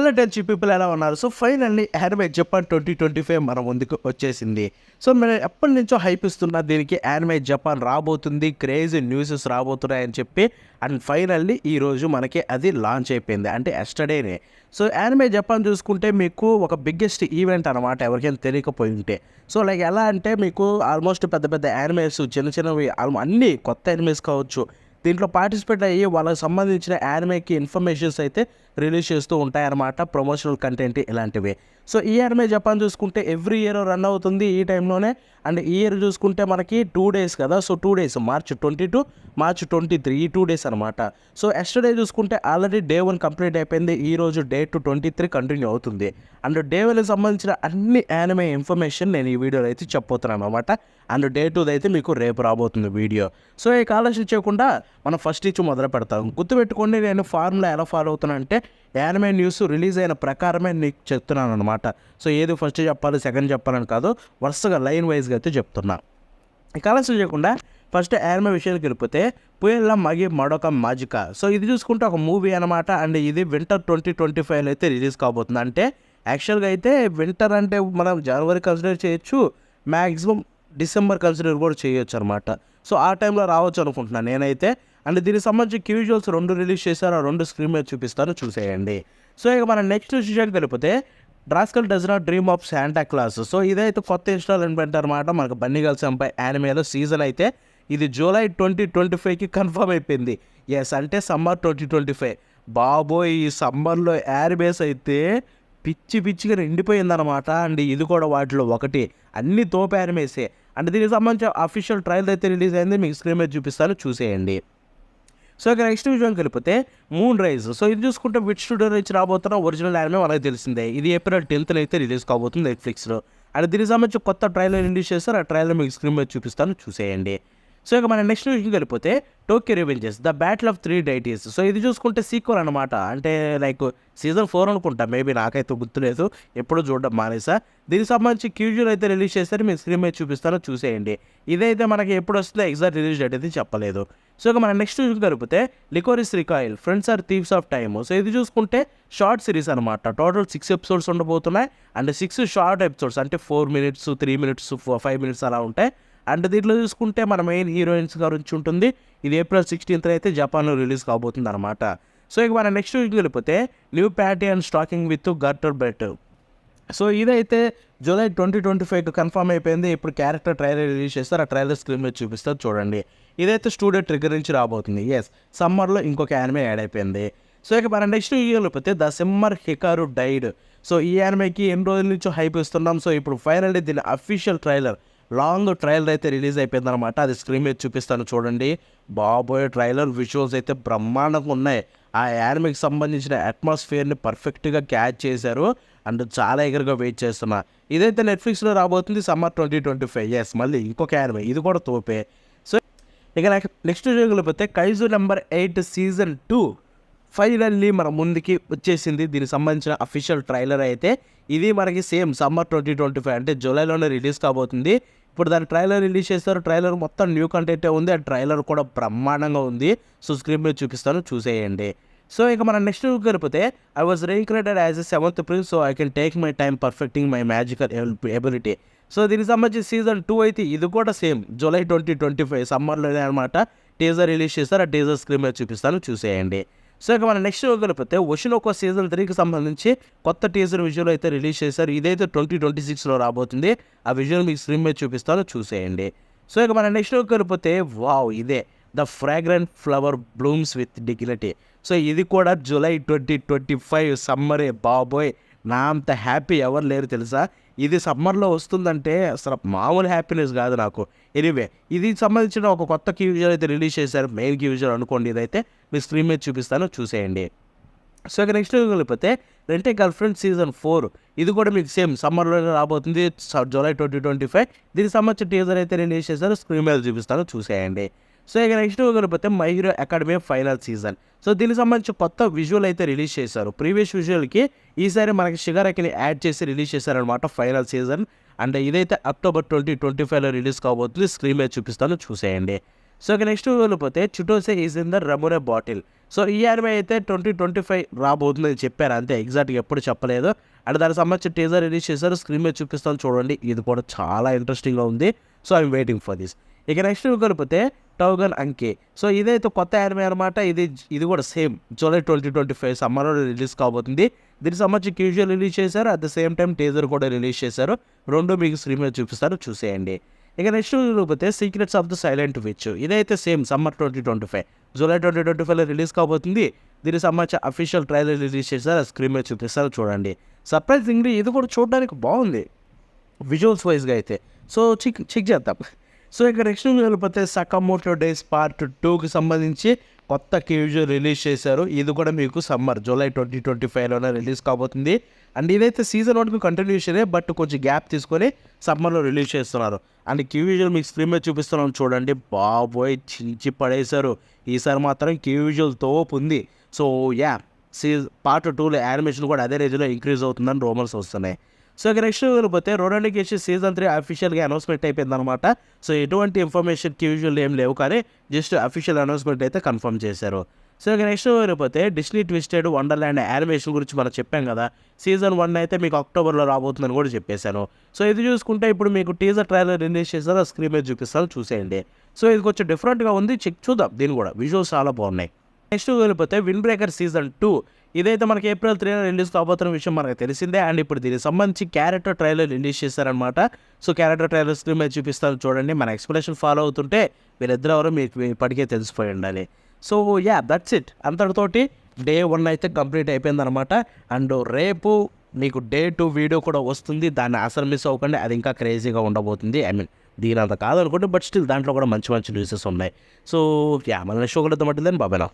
Hello టెన్షి people ఎలా ఉన్నారు? So finally anime Japan 2025 మన ముందుకు వచ్చేసింది. సో మనం ఎప్పటి నుంచో హైప్ ఇస్తున్న దీనికి యానిమే జపాన్ రాబోతుంది, క్రేజీ న్యూసెస్ రాబోతున్నాయని చెప్పి అండ్ ఫైనల్లీ ఈరోజు మనకి అది లాంచ్ అయిపోయింది. అంటే ఎస్టర్డేనే. సో యానిమే జపాన్ చూసుకుంటే మీకు ఒక బిగ్గెస్ట్ ఈవెంట్ అనమాట, ఎవరికైనా తెలియకపోయి ఉంటే. సో లైక్ ఎలా అంటే మీకు ఆల్మోస్ట్ పెద్ద పెద్ద యానిమేస్, చిన్న చిన్నవి అన్నీ కొత్త యానిమేస్ కావచ్చు, దీంట్లో పార్టిసిపేట్ అయ్యి వాళ్ళకి సంబంధించిన యానిమేకి ఇన్ఫర్మేషన్స్ అయితే రిలీజ్ చేస్తూ ఉంటాయన్నమాట, ప్రమోషనల్ కంటెంట్ ఇలాంటివి. సో ఈ యానిమే జపాన్ చూసుకుంటే ఎవ్రీ ఇయర్ రన్ అవుతుంది ఈ టైంలోనే. అండ్ ఈ ఇయర్ చూసుకుంటే మనకి 2 days కదా. సో 2 days, March 22, March 23, ఈ 2 days అనమాట. సో ఎస్టర్డే చూసుకుంటే ఆల్రెడీ డే 1 కంప్లీట్ అయిపోయింది. ఈరోజు డే 23 కంటిన్యూ అవుతుంది. అండ్ డే 1కి సంబంధించిన అన్ని యానిమే ఇన్ఫర్మేషన్ నేను ఈ వీడియోలో అయితే చెప్పబోతున్నాను అనమాట. అండ్ డే 2 అయితే మీకు రేపు రాబోతుంది వీడియో. సో ఈ ఆలస్యం చేయకుండా మనం ఫస్ట్ ఇచ్చి మొదలు పెడతాం. గుర్తుపెట్టుకోండి, నేను ఫార్ములా ఎలా ఫాలో అవుతున్నా అంటే యానిమే న్యూస్ రిలీజ్ అయిన ప్రకారమే నీకు చెప్తున్నాను అనమాట. సో ఏది ఫస్ట్ చెప్పాలి, సెకండ్ చెప్పాలని కాదు, వరుసగా లైన్ వైజ్గా అయితే చెప్తున్నా. ఇక ఆలస్యం చేయకుండా ఫస్ట్ యానిమే విషయానికి వెళ్ళిపోతే పుయెల్ల మగి మడొక మాజికా. సో ఇది చూసుకుంటే ఒక మూవీ అనమాట. అండ్ ఇది వింటర్ 2025 అయితే రిలీజ్ కాబోతుంది. అంటే యాక్చువల్గా అయితే వింటర్ అంటే మనం జనవరి కన్సిడర్ చేయొచ్చు, మ్యాక్సిమం డిసెంబర్ కన్సిడర్ కూడా చేయొచ్చు అనమాట. సో ఆ టైంలో రావచ్చు అనుకుంటున్నాను నేనైతే. అండ్ దీనికి సంబంధించి క్యూజువల్స్ 2 రిలీజ్ చేశారు, ఆ 2 స్క్రీన్ మీద చూపిస్తాను, చూసేయండి. సో ఇక మనం నెక్స్ట్ విషయానికి వెళ్ళిపోతే rascal does not dream of Santa Claus. So ఇదైతే కొత్త ఇన్స్టాల్మెంట్ అనమాట మనకు బన్నీ గర్ల్ సంపై యానిమేలో సీజన్ అయితే ఇది జూలై 2025కి కన్ఫర్మ్ అయిపోయింది. ఎస్, అంటే సమ్మర్ 2025. బాబోయ్, ఈ సమ్మర్లో యానిమేస్ అయితే పిచ్చిగా నిండిపోయిందనమాట. అండ్ ఇది కూడా వాటిలో ఒకటి, అన్ని తోపు యానిమేసే. అండ్ దీనికి సంబంధించిన అఫీషియల్ ట్రైలర్ అయితే రిలీజ్ అయింది, మీకు స్క్రీన్ మీద చూపిస్తాను, చూసేయండి. సో ఇక నెక్స్ట్ విషయంకి వెళ్ళిపోతే మూన్ రైజ్. సో ఇది చూసుకుంటే విచ్ స్టూడియో నుంచి రాబోతున్న ఒరిజినల్ యానిమే మనకు తెలిసిందే. ఇది ఏప్రిల్ 10th అయితే రిలీజ్ కాబోతుంది నెట్ఫ్లిక్స్లో. అండ్ దీనికి సంబంధించి కొత్త ట్రైలర్ రిలీజ్ చేస్తారు, ఆ ట్రైలర్ మీకు స్క్రీన్ మీద చూపిస్తాను, చూసేయండి. సో ఇక మన నెక్స్ట్ విషయంకి వెళ్ళిపోతే Tokyo revenges the battle of 3 deities. So ఇది చూసుకుంటే సీక్వెల్ అనమాట. అంటే లైక్ సీజన్ 4 అనుకుంటా, మేబీ నాకైతే గుర్తులేదు, ఎప్పుడు చూడడం మానేసా. దీనికి సంబంధించి క్యూజువల్ అయితే రిలీజ్ చేస్తారు, మీకు స్క్రీన్ మీద చూపిస్తాను, చూసేయండి. ఇదైతే మనకి ఎప్పుడు వస్తుందో ఎగ్జాక్ట్ రిలీజ్ డేట్ అయితే చెప్పలేదు. సో ఇక మన నెక్స్ట్ విషయం కలిపితే Lycoris Recoil friends are thieves of time. So ఇది చూసుకుంటే షార్ట్ సిరీస్ అనమాట. టోటల్ 6 episodes ఉండబోతున్నాయి. అండ్ 6 షార్ట్ ఎపిసోడ్స్, అంటే 4 minutes, 3 minutes, 5 minutes అలా ఉంటాయి. అండ్ దీంట్లో చూసుకుంటే మన మెయిన్ హీరోయిన్స్ గురించి ఉంటుంది. ఇది ఏప్రిల్ 16th అయితే జపాన్లో రిలీజ్ కాబోతుంది అనమాట. సో ఇక మన నెక్స్ట్ వీక్ వెళ్ళిపోతే new panty and stocking with garterbelt. So ఇదైతే జూలై 2025కి కన్ఫర్మ్ అయిపోయింది. ఇప్పుడు క్యారెక్టర్ ట్రైలర్ రిలీజ్ చేస్తారు, ఆ ట్రైలర్ స్క్రీన్ మీద చూపిస్తారు, చూడండి. ఇదైతే స్టూడియో ట్రిగర్ నుంచి రాబోతుంది. ఎస్, సమ్మర్లో ఇంకొక యానిమే యాడ్ అయిపోయింది. సో ఇక మన నెక్స్ట్ వీక్ వెళ్ళిపోతే ద సిమ్మర్ హికారు డైడ్. సో ఈ యానిమేకి ఎన్ని రోజుల నుంచో హైప్ ఇస్తున్నాం. సో ఇప్పుడు ఫైనల్లీ దీని అఫీషియల్ ట్రైలర్, లాంగ్ ట్రైలర్ అయితే రిలీజ్ అయిపోయింది అనమాట. అది స్క్రీన్ మీద చూపిస్తాను, చూడండి. బాబోయ్, ట్రైలర్ విజువల్స్ అయితే బ్రహ్మాండంగా ఉన్నాయి. ఆ యానిమేకి సంబంధించిన అట్మాస్ఫియర్ని పర్ఫెక్ట్గా క్యాచ్ చేశారు. అండ్ చాలా ఎగర్గా వెయిట్ చేస్తున్నా. ఇదైతే నెట్ఫ్లిక్స్లో రాబోతుంది సమ్మర్ 2025. ఎస్, మళ్ళీ ఇంకొక యానిమే, ఇది కూడా తోపే. సో ఇక నెక్స్ట్ వెళ్ళిపోతే కైజు నెంబర్ 8 సీజన్ 2 ఫైనల్లీ మన ముందుకి వచ్చేసింది. దీనికి సంబంధించిన అఫీషియల్ ట్రైలర్ అయితే ఇది మనకి సేమ్ సమ్మర్ 2025, అంటే జూలైలోనే రిలీజ్ కాబోతుంది. ఇప్పుడు దాని ట్రైలర్ రిలీజ్ చేస్తారు, ట్రైలర్ మొత్తం న్యూ కంటెంటే ఉంది, ఆ ట్రైలర్ కూడా బ్రహ్మాండంగా ఉంది. సో స్క్రీన్ మీద చూపిస్తాను, చూసేయండి. సో ఇక మనం నెక్స్ట్ వెళ్ళిపోతే I was recreated as a 7th prince, so I can take my time perfecting my magical ability. So దీనికి సంబంధించి సీజన్ 2 అయితే ఇది కూడా సేమ్ జూలై 2025 సమ్మర్లోనే అనమాట. టీజర్ రిలీజ్ చేస్తారు, ఆ టీజర్ స్క్రీన్ మీద చూపిస్తాను, చూసేయండి. సో ఇక మన నెక్స్ట్ వెళ్ళిపోతే ఒషినోకో సీజన్ 3కి సంబంధించి కొత్త టీజర్ విజువల్ అయితే రిలీజ్ చేశారు. ఇదైతే 2026లో రాబోతుంది, ఆ విజువల్ మీకు స్క్రీన్ మీద చూపిస్తాను, చూసేయండి. సో ఇక మన నెక్స్ట్ వెళ్ళిపోతే వావ్, ఇదే the fragrant flower blooms with dignity. So ఇది కూడా జూలై 2025 సమ్మరే. బాబోయ్, నా అంత హ్యాపీ ఎవరు లేరు తెలుసా. ఇది సమ్మర్లో వస్తుందంటే అసలు మామూలు హ్యాపీనెస్ కాదు నాకు. ఎనీవే, ఇది సంబంధించిన ఒక కొత్త కీ విజువల్ అయితే రిలీజ్ చేశారు, మెయిన్ కీ విజువల్ అనుకోండి. ఇదైతే మీ స్క్రీన్ మీద చూపిస్తాను, చూసేయండి. సో ఇక నెక్స్ట్ వెళ్ళిపోతే రెంటే గర్ల్ ఫ్రెండ్ సీజన్ 4. ఇది కూడా మీకు సేమ్ సమ్మర్లోనే రాబోతుంది, జూలై 2025. దీనికి సంబంధించిన టీజర్ అయితే రిలీజ్ చేశారు, స్క్రీన్ మీద చూపిస్తాను, చూసేయండి. సో ఇక నెక్స్ట్ వెళ్ళిపోతే my hero academy final season. So దీనికి సంబంధించి కొత్త విజువల్ అయితే రిలీజ్ చేశారు. ప్రీవియస్ విజువల్కి ఈసారి మనకి షిగారాకిని యాడ్ చేసి రిలీజ్ చేశారనమాట ఫైనల్ సీజన్. అండ్ ఇదైతే అక్టోబర్ 2025లో రిలీజ్ కాబోతుంది, స్క్రీన్ మీద చూపిస్తాను, చూసేయండి. సో ఇక నెక్స్ట్ వెళ్ళిపోతే Chitose is in the Ramune bottle. So ఈ యానిమే అయితే 2025 రాబోతుందని చెప్పారు అంతే, ఎగ్జాక్ట్గా ఎప్పుడు చెప్పలేదు. అండ్ దానికి సంబంధించి టీజర్ రిలీజ్ చేశారు, స్క్రీన్ మీద చూపిస్తాను చూడండి. ఇది కూడా చాలా ఇంట్రెస్టింగ్గా ఉంది. So I'm waiting for this. ఇక నెక్స్ట్ కలిపితే టౌగన్ అంకే. సో ఇదైతే కొత్త యానిమే అనమాట. ఇది కూడా సేమ్ జూలై 2025 సమ్మర్లో రిలీజ్ కాబోతుంది. దీనికి సంబంధించి క్యూజువల్ రిలీజ్ చేశారు, at the same time teaser కూడా రిలీజ్ చేశారు. రెండు మీకు స్క్రీన్ మీద చూపిస్తారు, చూసేయండి. ఇక నెక్స్ట్ చూపితే secrets of the silent witch. ఇదైతే సేమ్ సమ్మర్ 2025 జూలై 2025లో రిలీజ్ కాబోతుంది. దీనికి సంబంధించి అఫీషియల్ ట్రైలర్ రిలీజ్ చేశారు, స్క్రీన్ మీద చూపిస్తారు చూడండి. సర్ప్రైజింగ్లీ ఇది కూడా చూడడానికి బాగుంది విజువల్స్ వైజ్గా అయితే. సో చెక్ చేద్దాం. సో ఇక నెక్స్ట్ వెళ్ళిపోతే సకమోటో డేస్ పార్ట్ 2కి సంబంధించి కొత్త క్యూజువల్ రిలీజ్ చేశారు. ఇది కూడా మీకు సమ్మర్ జూలై 2025లోనే రిలీజ్ కాబోతుంది. అండ్ ఇదైతే సీజన్ 1కు కంటిన్యూషనే, బట్ కొంచెం గ్యాప్ తీసుకొని సమ్మర్లో రిలీజ్ చేస్తున్నారు. అండ్ క్యూజువల్ మీకు స్క్రీన్ మీద చూపిస్తున్నాం చూడండి. బాబోయ్ చించి పడేశారు. ఈసారి మాత్రం క్యూజువల్ తోపు ఉంది. సో పార్ట్ 2లో యానిమేషన్ కూడా అదే రేంజ్లో ఇంక్రీజ్ అవుతుందని రూమర్స్ వస్తున్నాయి. సో ఇక నెక్స్ట్ వెళ్ళిపోతే రోనానికేషన్ సీజన్ 3 అఫీషియల్గా అనౌన్స్మెంట్ అయిపోయిందనమాట. సో ఎటువంటి ఇన్ఫర్మేషన్ క్యూజువల్ ఏం లేవు, కానీ జస్ట్ అఫీషియల్ అనౌన్స్మెంట్ అయితే కన్ఫర్మ్ చేశారు. సో ఇక నెక్స్ట్ వెళ్ళిపోతే డిస్నీ ట్విస్టెడ్ వండర్ల్యాండ్ యానిమేషన్ గురించి మనం చెప్పాం కదా. సీజన్ 1 అయితే మీకు అక్టోబర్లో రాబోతుందని కూడా చెప్పేశాను. సో ఇది చూసుకుంటే ఇప్పుడు మీకు టీజర్ ట్రైలర్ రిలీజ్ చేశారు, స్క్రీన్ మీద చూపిస్తాను చూసేయండి. సో ఇది కొంచెం డిఫరెంట్గా ఉంది, చూద్దాం. దీన్ని కూడా విజువల్స్ చాలా బాగున్నాయి. నెక్స్ట్ వెళ్ళిపోతే విండ్ బ్రేకర్ సీజన్ 2. ఇదైతే మనకి ఏప్రిల్ 3 రిలీజ్ కాబోతున్న విషయం మనకు తెలిసిందే. అండ్ ఇప్పుడు దీనికి సంబంధించి క్యారెక్టర్ ట్రైలర్ రిలీజ్ చేశారనమాట. సో క్యారెక్టర్ ట్రైలర్ స్క్రీన్ మీద చూపిస్తాను చూడండి. మన ఎక్స్ప్లెనేషన్ ఫాలో అవుతుంటే వీరిద్దరు ఎవరో మీకు ఇప్పటికే తెలిసిపోయి ఉండాలి. So that's it. అంతటితోటి డే 1 అయితే కంప్లీట్ అయిపోయిందనమాట. అండ్ రేపు మీకు డే 2 వీడియో కూడా వస్తుంది, దాన్ని అసలు మిస్ అవ్వకండి. అది ఇంకా క్రేజీగా ఉండబోతుంది. దీని అంత కాదనుకుంటే, బట్ స్టిల్ దాంట్లో కూడా మంచి మంచి న్యూసెస్ ఉన్నాయి. సో మన నెక్స్ట్ ఒకటి బాబాయ్.